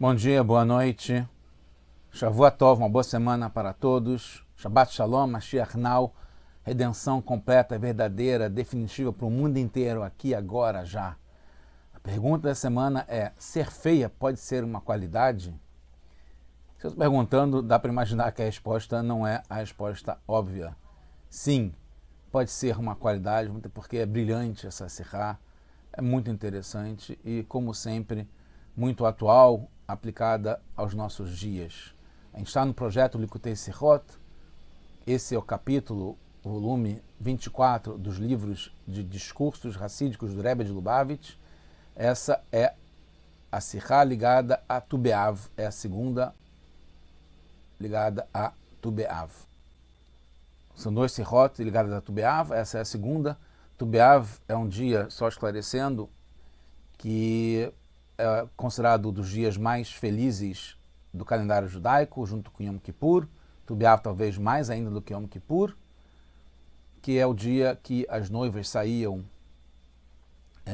Bom dia, boa noite. Shavua Tov, uma boa semana para todos. Shabbat Shalom, Mashiach Now, redenção completa, verdadeira, definitiva para o mundo inteiro, aqui, agora, já. A pergunta da semana é: ser feia pode ser uma qualidade? Se eu estou perguntando, dá para imaginar que a resposta não é a resposta óbvia. Sim, pode ser uma qualidade, porque é brilhante essa sirá, é muito interessante e, como sempre, muito atual, aplicada aos nossos dias. A gente está no projeto Likutei Sirot. Esse é o capítulo, o volume 24 dos livros de discursos racídicos do Rebbe de Lubavitch. Essa é a sirá ligada a Tu B'Av, é a segunda ligada a Tu B'Av. São dois sirot ligados a Tu B'Av, essa é a segunda. Tu B'Av é um dia, só esclarecendo, que é considerado um dos dias mais felizes do calendário judaico, junto com Yom Kippur. Tu B'Av talvez mais ainda do que Yom Kippur, que é o dia que as noivas saíam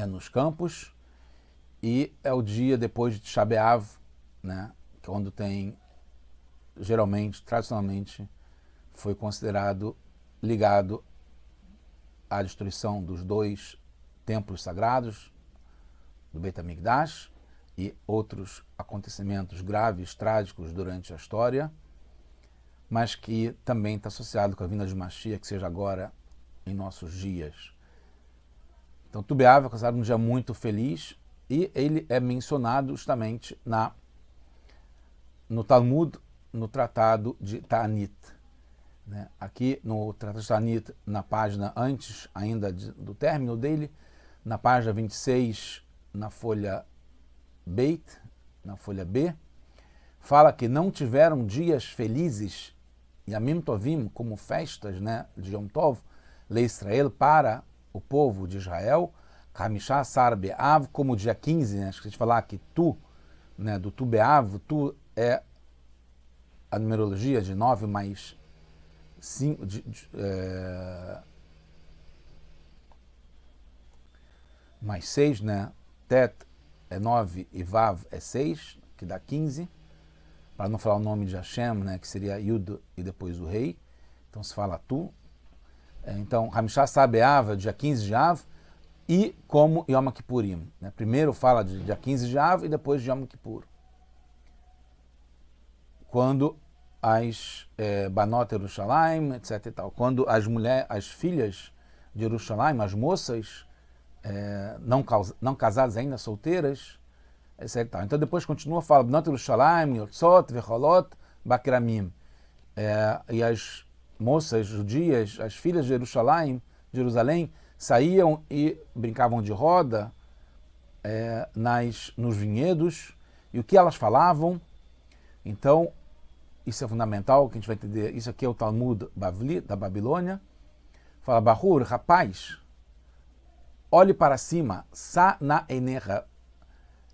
nos campos, e é o dia depois de Tisha B'Av, né, que é quando tem, geralmente, tradicionalmente, foi considerado ligado à destruição dos dois templos sagrados, do Beit HaMikdash, e outros acontecimentos graves, trágicos durante a história, mas que também está associado com a vinda de Mashiach, que seja agora em nossos dias. Então, Tu B'Av é considerado um dia muito feliz, e ele é mencionado justamente no Talmud, no Tratado de Ta'anit. Aqui no Tratado de Ta'anit, na página antes ainda do término dele, na página 26, na folha Beit, na folha B, fala que não tiveram dias felizes, Yamim Tovim, como festas, de Yom Tov, Lei Israel, para o povo de Israel, Kamishah Sar Be'av, como o dia 15, acho que a gente falar que Tu, do Tu Be'av, Tu é a numerologia de 9 mais 5, mais 6, Tet é 9 e Vav é 6, que dá 15, para não falar o nome de Hashem, que seria Yud e depois o rei, então se fala Tu. Então, Hamishah Sar Be'av, dia 15 de Av, e como Yom Kippurim. Primeiro fala de dia 15 de Av e depois de Yom Kippur. Quando as Banot Yerushalayim, etc. e tal. Quando as filhas de Yerushalayim, as moças não casadas ainda, solteiras, etc. e tal. Então depois continua, fala Banot Yerushalayim, Yotzot, Vecholot, Bakramim. E as moças judias, as filhas de Yerushalayim, de Jerusalém, saíam e brincavam de roda nos vinhedos. E o que elas falavam? Então, isso é fundamental, que a gente vai entender. Isso aqui é o Talmud Bavli, da Babilônia. Fala, Bahur, rapaz, olhe para cima, Sa na enecha,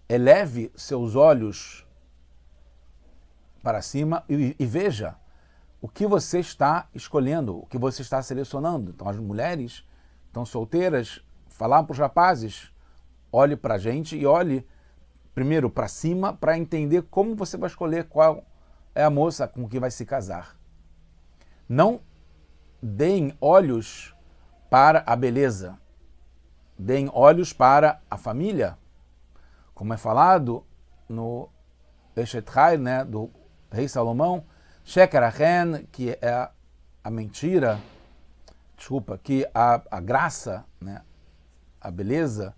eleve seus olhos para cima e veja o que você está escolhendo, o que você está selecionando. Então, as mulheres estão solteiras, falar para os rapazes, olhe para a gente e olhe primeiro para cima para entender como você vai escolher qual é a moça com quem vai se casar. Não deem olhos para a beleza, deem olhos para a família, como é falado no Eshet Chai, do rei Salomão, Sheker Achen, que é a mentira, que a graça, a beleza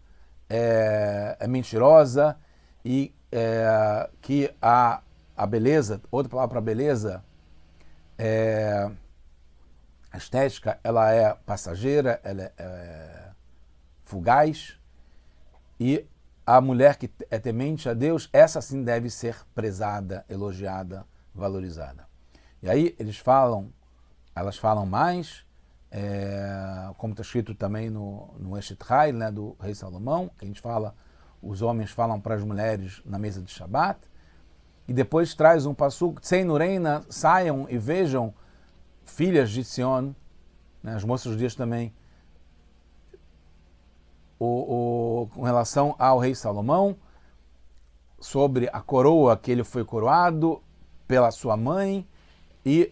é mentirosa, e que a beleza, outra palavra para beleza, a estética, ela é passageira, ela é fugaz, e a mulher que é temente a Deus, essa sim deve ser prezada, elogiada, valorizada. E aí elas falam mais, como está escrito também no Eshet Chai, do rei Salomão, que a gente fala, os homens falam para as mulheres na mesa de Shabat, e depois traz um passuco, Tzei Nureina, saiam e vejam filhas de Sion, as moças judias também, com relação ao rei Salomão, sobre a coroa que ele foi coroado pela sua mãe e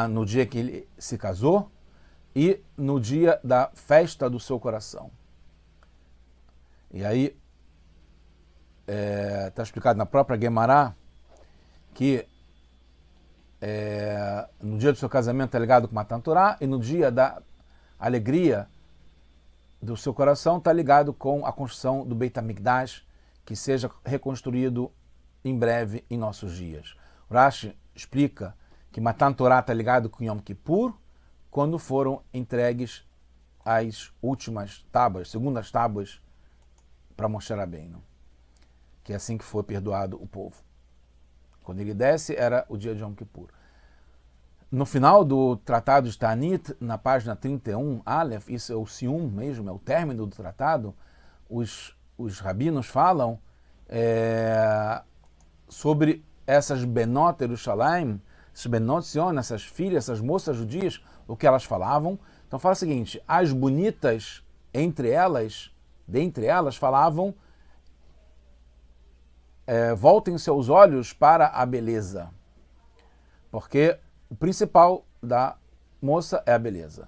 no dia que ele se casou e no dia da festa do seu coração. E aí está explicado na própria Guemará que no dia do seu casamento é ligado com Matan Torá e no dia da alegria do seu coração está ligado com a construção do Beit HaMikdash, que seja reconstruído em breve em nossos dias. O Rashi explica que Matan Torá está ligado com Yom Kippur, quando foram entregues as últimas tábuas, segundas tábuas para Moshe Rabbeinu, que é assim que foi perdoado o povo. Quando ele desce, era o dia de Yom Kippur. No final do Tratado de Ta'anit, na página 31, Aleph, isso é o Sium mesmo, é o término do tratado, os rabinos falam sobre essas Benot Yerushalayim, essas Benot Sion, essas filhas, essas moças judias, o que elas falavam. Então fala o seguinte, as bonitas, dentre elas, falavam, voltem seus olhos para a beleza, porque o principal da moça é a beleza.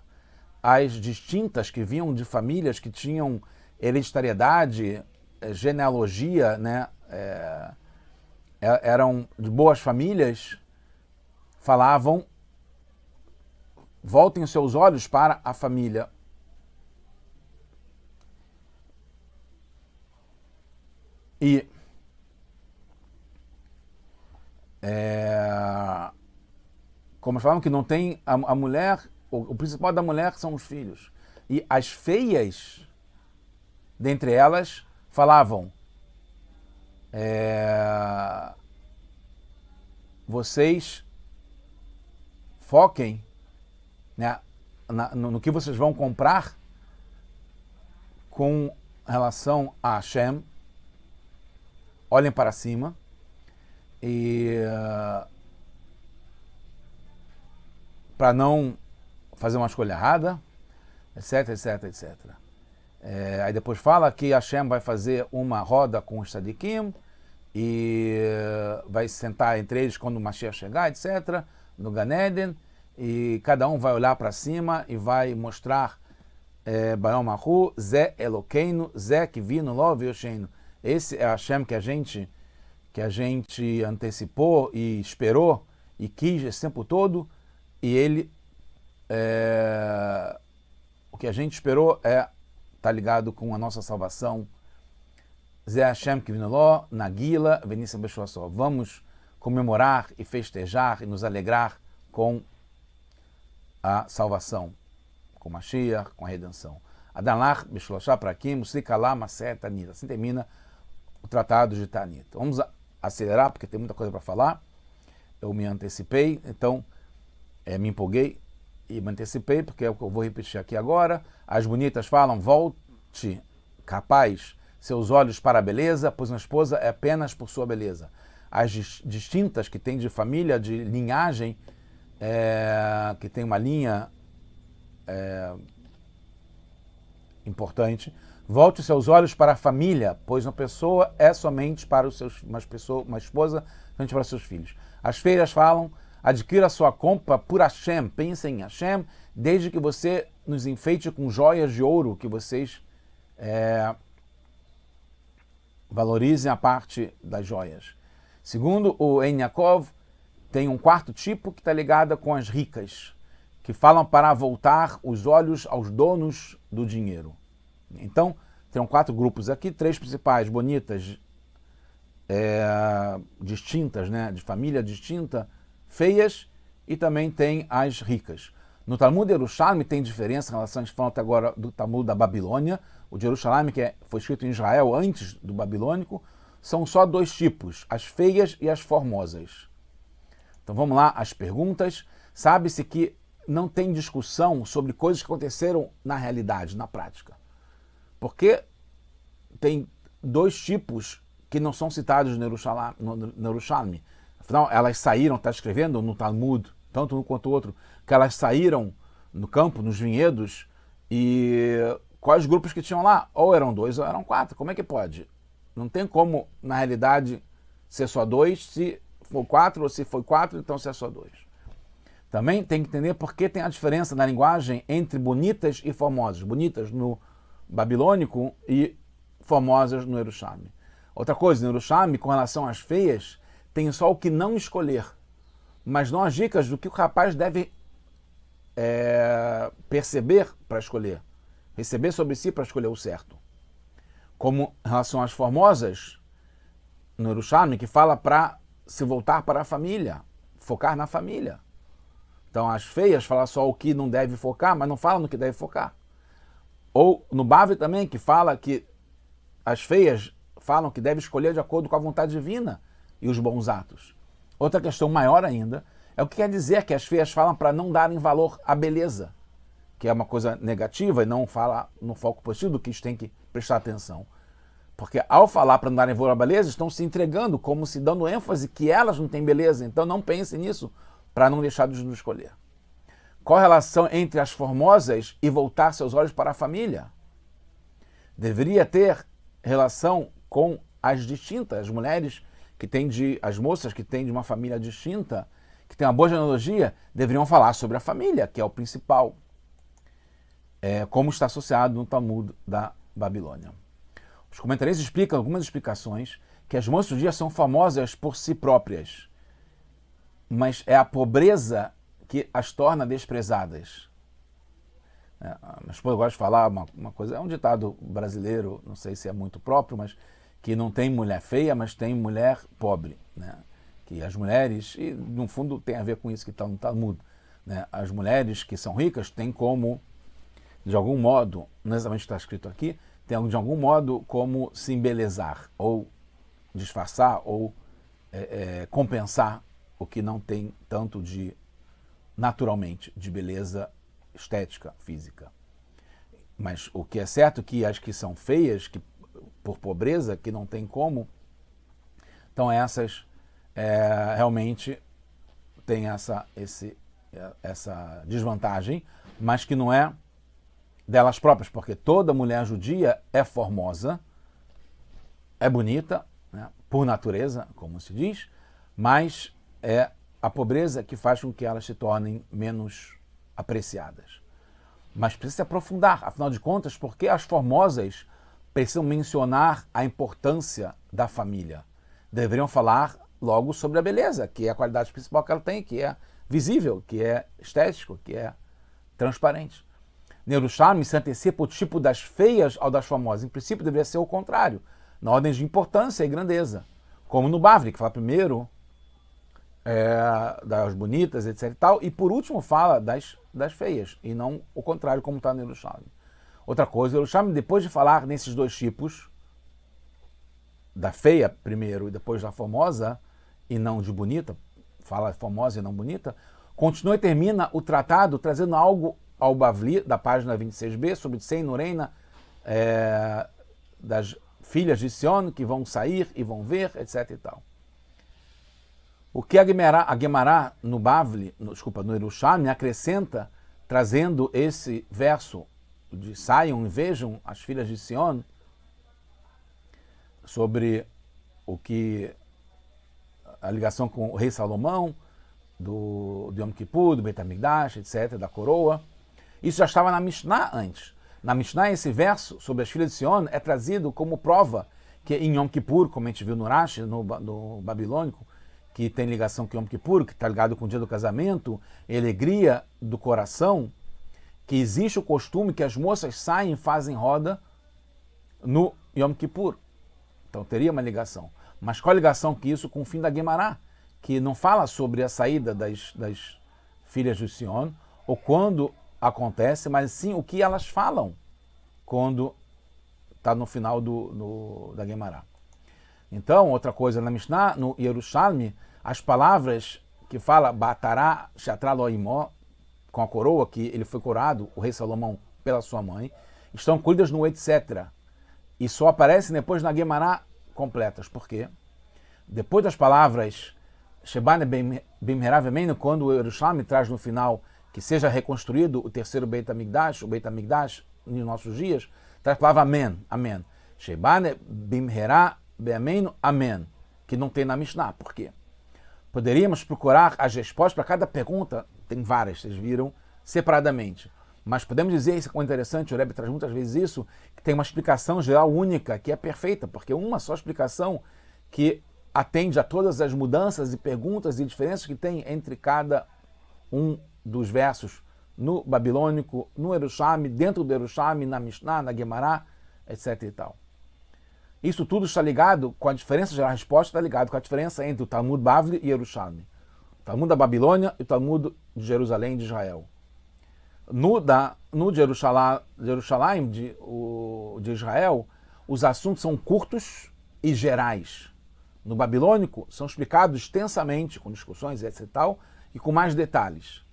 As distintas, que vinham de famílias que tinham hereditariedade, genealogia, né, eram de boas famílias, falavam, voltem os seus olhos para a família. E como falavam que não tem a mulher, o principal da mulher são os filhos. E as feias, dentre elas, falavam, vocês foquem, né, no que vocês vão comprar com relação a Hashem, olhem para cima e para não fazer uma escolha errada, etc, etc, etc. Aí depois fala que Hashem vai fazer uma roda com os tzadikim e vai sentar entre eles quando o Mashiach chegar, etc, no Gan Eden, e cada um vai olhar para cima e vai mostrar Bayom Mahu, Zé Elokeinu, Zé Kivinu Lo V'Yosheinu. Esse é Hashem que a gente antecipou e esperou e quis esse tempo todo, e ele, o que a gente esperou tá ligado com a nossa salvação. Zé Hashem Kivinu Lo, Nagila, Venissa Beshuasó. Vamos comemorar e festejar e nos alegrar com a salvação, com Mashiach, com a redenção. Adanlach Beshuasá Prakim, Musikalah Maseh Tanit. Assim termina o tratado de Ta'anit. Vamos acelerar, porque tem muita coisa para falar. Eu me antecipei, então me empolguei e me antecipei, porque é o que eu vou repetir aqui agora. As bonitas falam, volte, capaz, seus olhos para a beleza, pois uma esposa é apenas por sua beleza. As distintas, que têm de família, de linhagem, que tem uma linha importante, volte seus olhos para a família, pois uma pessoa é somente para os seus, uma esposa somente para os seus filhos. As feiras falam, adquira sua compra por Hashem, pensem em Hashem, desde que você nos enfeite com joias de ouro, que vocês valorizem a parte das joias. Segundo o Ein Yaakov, tem um quarto tipo que está ligado com as ricas, que falam para voltar os olhos aos donos do dinheiro. Então, tem 4 grupos aqui, 3 principais, bonitas, distintas, né, de família distinta, feias, e também tem as ricas. No Talmud Yerushalmi tem diferença em relação, a gente fala até agora do Talmud da Babilônia, o de Yerushalmi, que foi escrito em Israel antes do babilônico, são só 2 tipos, as feias e as formosas. Então vamos lá, as perguntas. Sabe-se que não tem discussão sobre coisas que aconteceram na realidade, na prática. Porque tem 2 tipos que não são citados no Yerushalmi. Afinal, elas saíram, está escrevendo no Talmud, tanto um quanto o outro, que elas saíram no campo, nos vinhedos, e quais grupos que tinham lá? Ou eram 2 ou eram 4. Como é que pode? Não tem como, na realidade, ser só 2, se for 4, ou se foi 4, então ser só 2. Também tem que entender por que tem a diferença na linguagem entre bonitas e formosas. Bonitas no babilônico e formosas no Yerushalmi. Outra coisa, no Yerushalmi, com relação às feias, tem só o que não escolher, mas não as dicas do que o rapaz deve perceber para escolher, receber sobre si para escolher o certo. Como em relação às formosas, no Yerushalmi, que fala para se voltar para a família, focar na família. Então as feias falam só o que não deve focar, mas não falam no que deve focar. Ou no Bavli também, que fala que as feias falam que deve escolher de acordo com a vontade divina e os bons atos. Outra questão maior ainda é o que quer dizer que as feias falam para não darem valor à beleza, que é uma coisa negativa e não fala no foco positivo do que isso tem que prestar atenção. Porque ao falar para não darem valor à beleza, estão se entregando como se dando ênfase que elas não têm beleza. Então não pensem nisso para não deixar de nos escolher. Qual a relação entre as formosas e voltar seus olhos para a família? Deveria ter relação com as distintas, as mulheres que têm as moças que têm de uma família distinta, que têm uma boa genealogia, deveriam falar sobre a família, que é o principal, como está associado no Talmud da Babilônia. Os comentaristas explicam algumas explicações que as moças do dia são famosas por si próprias, mas é a pobreza que as torna desprezadas. Minha esposa gosta de falar uma coisa, é um ditado brasileiro, não sei se é muito próprio, mas que não tem mulher feia, mas tem mulher pobre. Né? Que as mulheres, e no fundo tem a ver com isso que está no Talmud, né? As mulheres que são ricas têm como, de algum modo, não exatamente está escrito aqui, tem de algum modo como se embelezar, ou disfarçar, ou compensar o que não tem tanto de, naturalmente, de beleza estética, física. Mas o que é certo é que as que são feias, que por pobreza, que não tem como, então essas realmente têm essa desvantagem, mas que não é delas próprias, porque toda mulher judia é formosa, é bonita, né, por natureza, como se diz, mas é a pobreza que faz com que elas se tornem menos apreciadas. Mas precisa se aprofundar, afinal de contas, porque as formosas precisam mencionar a importância da família. Deveriam falar logo sobre a beleza, que é a qualidade principal que ela tem, que é visível, que é estético, que é transparente. No Yerushalmi se antecipa o tipo das feias ao das famosas. Em princípio, deveria ser o contrário, na ordem de importância e grandeza. Como no Bavli, que fala primeiro das bonitas, etc. e tal, e por último fala das feias, e não o contrário, como está no Yerushalmi. Outra coisa, o Yerushalmi, depois de falar nesses dois tipos, da feia primeiro e depois da formosa, e não de bonita, fala formosa e não bonita, continua e termina o tratado trazendo algo ao Bavli, da página 26b, sobre Tsein Nureina, das filhas de Sion, que vão sair e vão ver, etc. e tal. O que a Gemara no Bavli, no Yerushalmi, acrescenta, trazendo esse verso de saiam e vejam as filhas de Sion, sobre o que a ligação com o rei Salomão, do Yom Kippur, do Beit HaMikdash, etc., da coroa. Isso já estava na Mishnah antes. Na Mishnah, esse verso sobre as filhas de Sion é trazido como prova que em Yom Kippur, como a gente viu no Rashi, no babilônico, que tem ligação com Yom Kippur, que está ligado com o dia do casamento, a alegria do coração, que existe o costume que as moças saem e fazem roda no Yom Kippur. Então teria uma ligação. Mas qual a ligação que isso com o fim da Gemara? Que não fala sobre a saída das filhas de Sion, ou quando acontece, mas sim o que elas falam quando está no final da Gemara. Então, outra coisa na Mishnah, no Yerushalmi, as palavras que fala Batará Shatra Loimó, com a coroa, que ele foi coroado, o rei Salomão, pela sua mãe, estão incluídas no etc. E só aparecem depois na Gemara completas. Por quê? Depois das palavras Shebane Bimherav Emeinu, quando o Yerushalmi traz no final que seja reconstruído o terceiro Beit HaMikdash, o Beit HaMikdash nos nossos dias, traz a palavra Amém. Amém. Shebane Bimherav be'ameinu, amém, que não tem na Mishnah. Por quê? Poderíamos procurar as respostas para cada pergunta, tem várias, vocês viram, separadamente. Mas podemos dizer, isso é interessante, o Rebbe traz muitas vezes isso, que tem uma explicação geral única, que é perfeita, porque uma só explicação que atende a todas as mudanças e perguntas e diferenças que tem entre cada um dos versos no babilônico, no Yerushalmi, dentro do Yerushalmi, na Mishnah, na Gemara, etc. e tal. Isso tudo está ligado com a diferença, já a resposta está ligado com a diferença entre o Talmud Bavli e Yerushalmi. O Talmud da Babilônia e o Talmud de Jerusalém de Israel. No de Jerusalém, de Israel, os assuntos são curtos e gerais. No babilônico, são explicados extensamente, com discussões, etc. e tal, e com mais detalhes.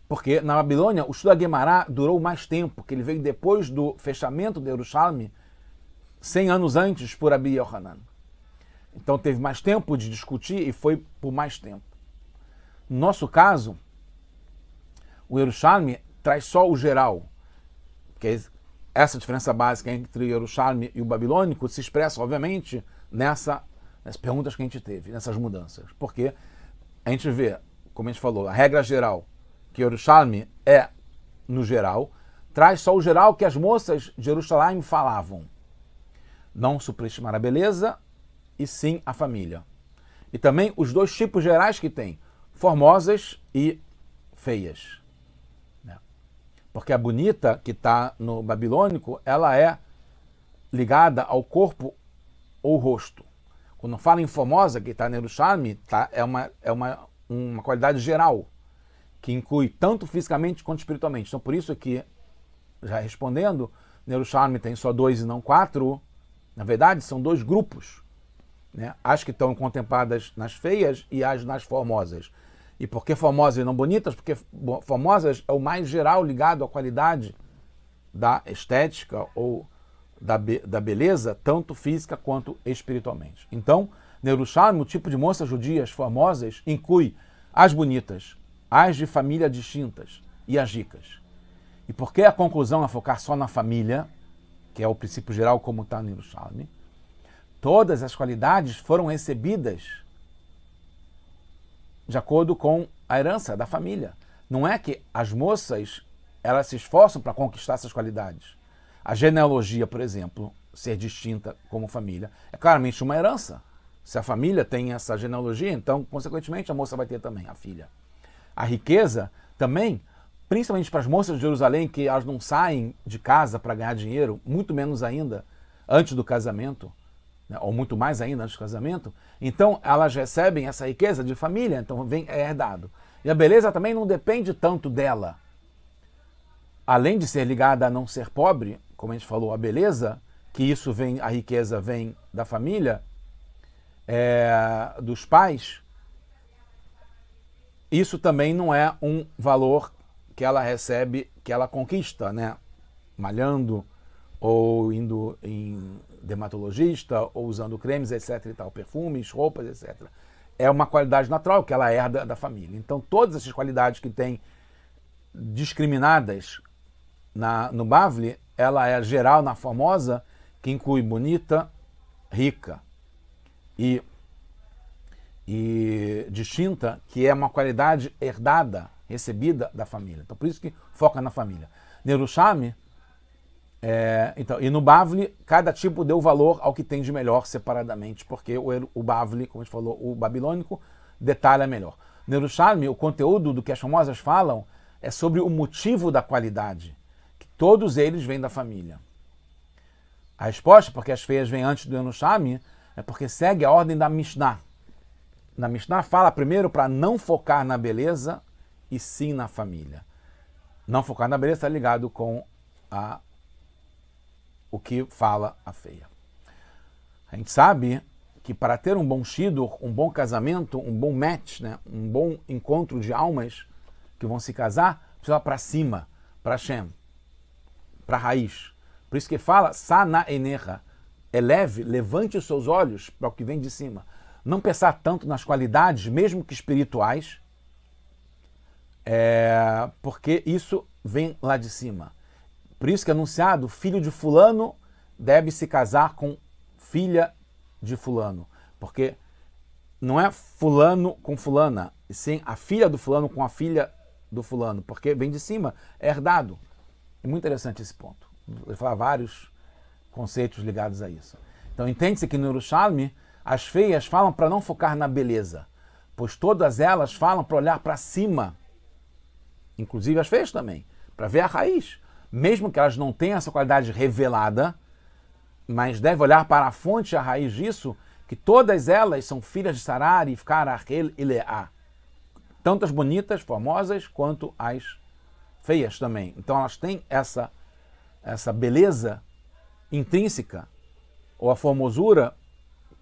Porque na Babilônia, o estudo da Gemara durou mais tempo, que ele veio depois do fechamento de Yerushalmi, 100 anos antes, por Abi Yohanan. Então teve mais tempo de discutir e foi por mais tempo. No nosso caso, o Yerushalmi traz só o geral, porque essa diferença básica entre o Yerushalmi e o babilônico se expressa, obviamente, nas perguntas que a gente teve, nessas mudanças. Porque a gente vê, como a gente falou, a regra geral, que o Yerushalmi é, no geral, traz só o geral que as moças de Jerusalém falavam. Não superestimar a beleza, e sim a família. E também os dois tipos gerais que tem, formosas e feias. Porque a bonita, que está no babilônico, ela é ligada ao corpo ou rosto. Quando fala em formosa, que está no Yerushalmi, é uma qualidade geral, que inclui tanto fisicamente quanto espiritualmente. Então, por isso que, já respondendo, no Yerushalmi tem só 2 e não 4. Na verdade, são 2 grupos, né? As que estão contempladas nas feias e as nas formosas. E por que formosas e não bonitas? Porque formosas é o mais geral ligado à qualidade da estética ou da beleza, tanto física quanto espiritualmente. Então, no Yerushalmi, o tipo de moças judias formosas inclui as bonitas, as de família distintas e as ricas. E por que a conclusão é focar só na família, que é o princípio geral como está no Yerushalmi? Todas as qualidades foram recebidas de acordo com a herança da família. Não é que as moças elas se esforçam para conquistar essas qualidades. A genealogia, por exemplo, ser distinta como família, é claramente uma herança. Se a família tem essa genealogia, então, consequentemente, a moça vai ter também, a filha. A riqueza também, principalmente para as moças de Jerusalém, que elas não saem de casa para ganhar dinheiro, muito menos ainda antes do casamento, né, ou muito mais ainda antes do casamento, então elas recebem essa riqueza de família, então é herdado. E a beleza também não depende tanto dela. Além de ser ligada a não ser pobre, como a gente falou, a beleza, que isso vem, a riqueza vem da família, dos pais, isso também não é um valor que ela recebe, que ela conquista, né? Malhando, ou indo em dermatologista, ou usando cremes, etc. e tal, perfumes, roupas, etc. É uma qualidade natural que ela herda da família. Então, todas essas qualidades que tem discriminadas no Bavli, ela é geral na formosa, que inclui bonita, rica e distinta, que é uma qualidade herdada, recebida da família. Então, por isso que foca na família. No Yerushalmi, então, e no Bavli, cada tipo deu valor ao que tem de melhor separadamente, porque o Bavli, como a gente falou, o babilônico, detalha melhor. No Yerushalmi, o conteúdo do que as famosas falam é sobre o motivo da qualidade, que todos eles vêm da família. A resposta, porque as feias vêm antes do Yerushalmi, é porque segue a ordem da Mishnah. Na Mishnah fala primeiro para não focar na beleza e sim na família. Não focar na beleza está ligado com o que fala a feia. A gente sabe que para ter um bom shiddur, um bom casamento, um bom match, né, um bom encontro de almas que vão se casar, precisa para cima, para Hashem, para a raiz. Por isso que fala, Sana Enecha, eleve, levante os seus olhos para o que vem de cima. Não pensar tanto nas qualidades, mesmo que espirituais, porque isso vem lá de cima. Por isso que é anunciado, filho de fulano deve se casar com filha de fulano, porque não é fulano com fulana, e sim a filha do fulano com a filha do fulano, porque vem de cima, é herdado. É muito interessante esse ponto. Ele fala vários conceitos ligados a isso. Então entende-se que no Yerushalmi as feias falam para não focar na beleza, pois todas elas falam para olhar para cima, inclusive as feias também, para ver a raiz. Mesmo que elas não tenham essa qualidade revelada, mas deve olhar para a fonte e a raiz disso, que todas elas são filhas de Sarar, Rivka, Rachel e Leá. Tanto as bonitas, formosas, quanto as feias também. Então elas têm essa beleza intrínseca, ou a formosura,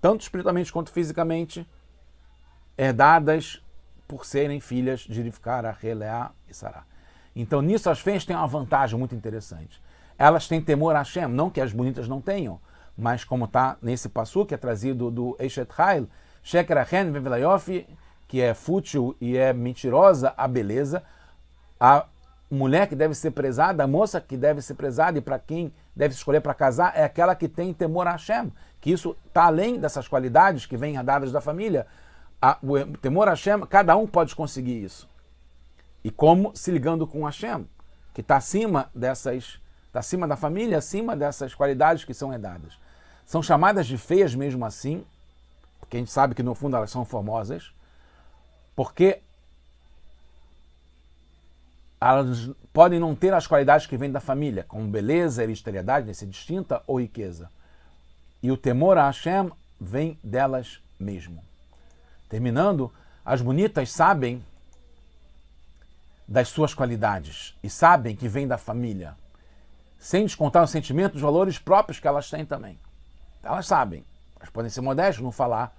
tanto espiritualmente quanto fisicamente, herdadas por serem filhas de Rivka, Rachel, Leá e Sará. Então nisso as feias têm uma vantagem muito interessante. Elas têm temor a Hashem, não que as bonitas não tenham, mas como está nesse passo que é trazido do Eshet Hail, Sheker Achen Vevelayofi, que é fútil e é mentirosa a beleza, a mulher que deve ser prezada, a moça que deve ser prezada e para quem deve se escolher para casar é aquela que tem temor a Hashem, que isso está além dessas qualidades que vêm herdadas da família. O temor a Hashem, cada um pode conseguir isso. E como? Se ligando com Hashem, que está acima está acima da família, acima dessas qualidades que são herdadas. São chamadas de feias mesmo assim, porque a gente sabe que no fundo elas são formosas, porque elas podem não ter as qualidades que vêm da família, como beleza, hereditariedade, ser distinta ou riqueza. E o temor a Hashem vem delas mesmo. Terminando, as bonitas sabem das suas qualidades e sabem que vem da família, sem descontar os sentimentos, os valores próprios que elas têm também. Elas sabem. Elas podem ser modestas, não falar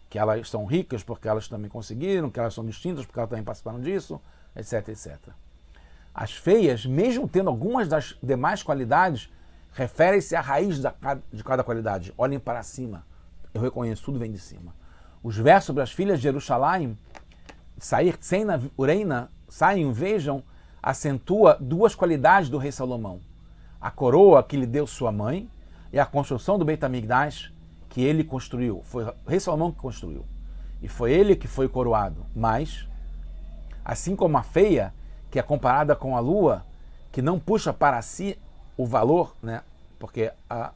que elas são ricas porque elas também conseguiram, que elas são distintas porque elas também participaram disso, etc, etc. As feias, mesmo tendo algumas das demais qualidades, referem-se à raiz de cada qualidade. Olhem para cima. Eu reconheço, tudo vem de cima. Os versos sobre as filhas de Jerusalém, sair Tsena Ureina, saiam, vejam, acentua duas qualidades do rei Salomão. A coroa que lhe deu sua mãe e a construção do Beit HaMikdash que ele construiu. Foi o rei Salomão que construiu. E foi ele que foi coroado. Mas, assim como a feia, que é comparada com a lua, que não puxa para si o valor, né? Porque a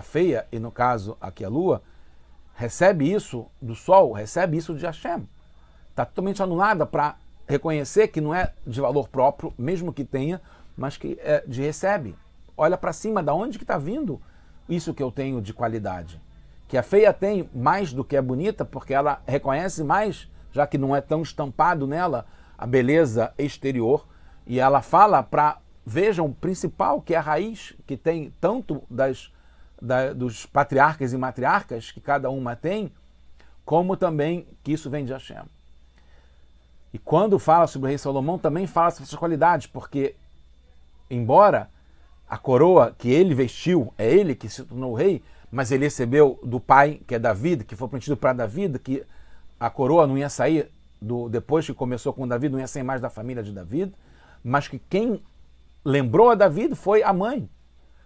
feia, e no caso aqui a lua, recebe isso do sol, recebe isso de Hashem. Está totalmente anulada para reconhecer que não é de valor próprio, mesmo que tenha, mas que é de recebe. Olha para cima, da onde que está vindo isso que eu tenho de qualidade? Que a feia tem mais do que é bonita, porque ela reconhece mais, já que não é tão estampado nela a beleza exterior, e ela fala para, vejam, o principal, que é a raiz que tem tanto dos patriarcas e matriarcas, que cada uma tem, como também que isso vem de Hashem. E quando fala sobre o rei Salomão, também fala sobre essas qualidades, porque, embora a coroa que ele vestiu, é ele que se tornou rei, mas ele recebeu do pai, que é Davi, que foi prometido para Davi, que a coroa não ia sair, depois que começou com Davi, não ia sair mais da família de Davi, mas que quem lembrou a Davi foi a mãe.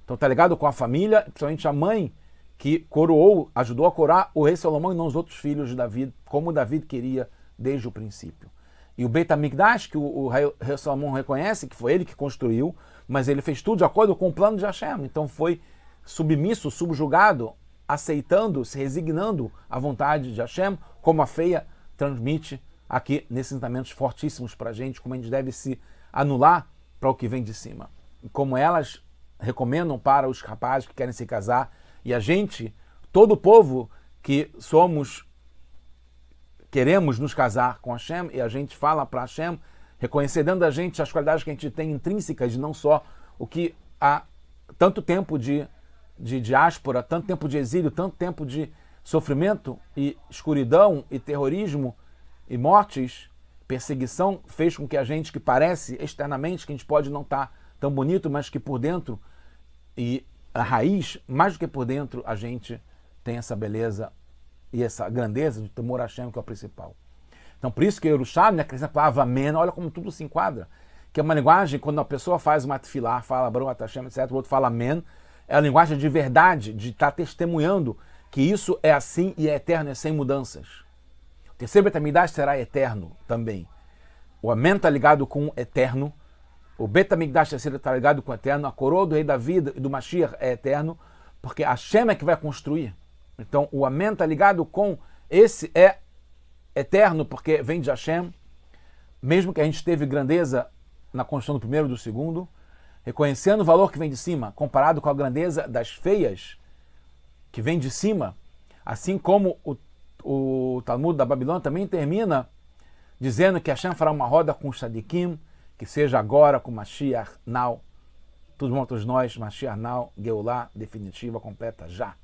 Então está ligado com a família, principalmente a mãe, que coroou, ajudou a coroar o rei Salomão e não os outros filhos de Davi, como Davi queria desde o princípio. E o Beit HaMikdash, que o rei Salomão reconhece que foi ele que construiu, mas ele fez tudo de acordo com o plano de Hashem. Então foi submisso, subjugado, aceitando, se resignando à vontade de Hashem, como a feia transmite aqui nesses ensinamentos fortíssimos para a gente, como a gente deve se anular para o que vem de cima. E como elas recomendam para os rapazes que querem se casar, e a gente, todo o povo que queremos nos casar com Hashem, e a gente fala para Hashem, reconhecer dentro da gente as qualidades que a gente tem intrínsecas, e não só o que há tanto tempo de diáspora, tanto tempo de exílio, tanto tempo de sofrimento e escuridão e terrorismo e mortes, perseguição, fez com que a gente, que parece externamente que a gente pode não estar tão bonito, mas que por dentro, e a raiz, mais do que por dentro, a gente tem essa beleza e essa grandeza de temor a Hashem, que é o principal. Então, por isso que Yerushalmi acrescenta a palavra amen, olha como tudo se enquadra, que é uma linguagem, quando a pessoa faz uma tefilá, fala Baruch Atah Hashem, etc., o outro fala amen, é a linguagem de verdade, de estar testemunhando que isso é assim e é eterno, é sem mudanças. O terceiro Beit HaMikdash será eterno também. O Amém está ligado com o eterno, o Beit HaMikdash terceiro está ligado com o eterno, a coroa do rei Davi e do Mashiach é eterno, porque Hashem é que vai construir. Então o Amém está ligado com esse é eterno, porque vem de Hashem, mesmo que a gente teve grandeza na construção do primeiro e do segundo, reconhecendo o valor que vem de cima, comparado com a grandeza das feias, que vem de cima, assim como o Talmud da Babilônia também termina dizendo que Hashem fará uma roda com os Shadikim, que seja agora com Mashiach Now, todos nós, Mashiach Now, Geulah definitiva, completa já.